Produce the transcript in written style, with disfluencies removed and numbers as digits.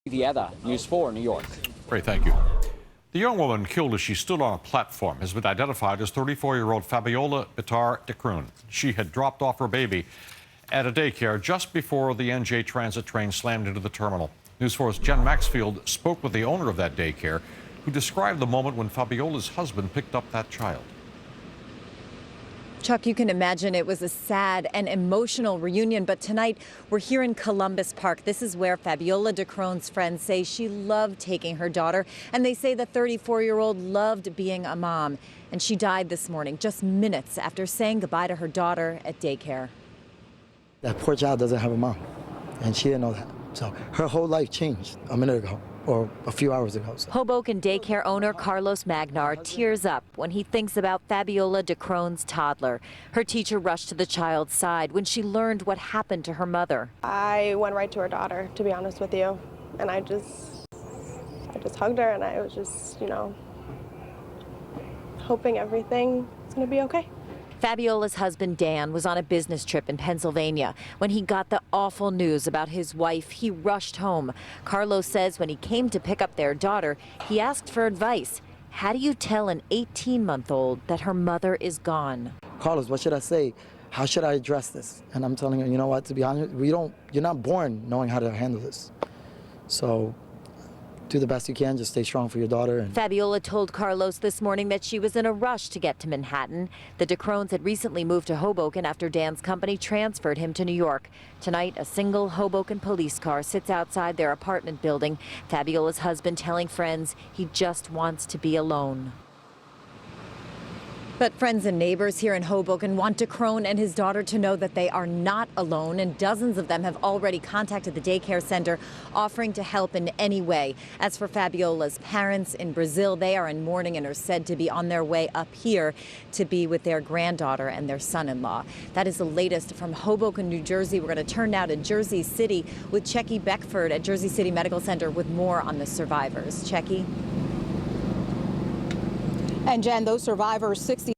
Vieta, News 4, New York. Great, thank you. The young woman killed as she stood on a platform has been identified as 34-year-old Fabiola Bitar de Kroon. She had dropped off her baby at a daycare just before the NJ Transit train slammed into the terminal. News 4's Jen Maxfield spoke with the owner of that daycare, who described the moment when Fabiola's husband picked up that child. Chuck, you can imagine it was a sad and emotional reunion, but tonight we're here in Columbus Park. This is where Fabiola de Kroon's friends say she loved taking her daughter, and they say the 34-year-old loved being a mom. And she died this morning, just minutes after saying goodbye to her daughter at daycare. That poor child doesn't have a mom, and she didn't know that. So her whole life changed a minute ago, or a few hours ago. So. Hoboken daycare owner Carlos Magnar tears up when he thinks about Fabiola de Kroon's toddler. Her teacher rushed to the child's side when she learned what happened to her mother. I went right to her daughter, to be honest with you, and I just hugged her, and I was just, hoping everything is going to be okay. Fabiola's husband, Dan, was on a business trip in Pennsylvania. When he got the awful news about his wife, he rushed home. Carlos says when he came to pick up their daughter, he asked for advice. How do you tell an 18-month-old that her mother is gone? Carlos, what should I say? How should I address this? And I'm telling her, you know what, to be honest, you're not born knowing how to handle this. So do the best you can, just stay strong for your daughter. Fabiola told Carlos this morning that she was in a rush to get to Manhattan. The de Kroons had recently moved to Hoboken after Dan's company transferred him to New York. Tonight, a single Hoboken police car sits outside their apartment building. Fabiola's husband telling friends he just wants to be alone. But friends and neighbors here in Hoboken want de Kroon and his daughter to know that they are not alone, and dozens of them have already contacted the daycare center, offering to help in any way. As for Fabiola's parents in Brazil, they are in mourning and are said to be on their way up here to be with their granddaughter and their son-in-law. That is the latest from Hoboken, New Jersey. We're going to turn now to Jersey City with Checky Beckford at Jersey City Medical Center with more on the survivors. Checky? And Jen, those survivors, 60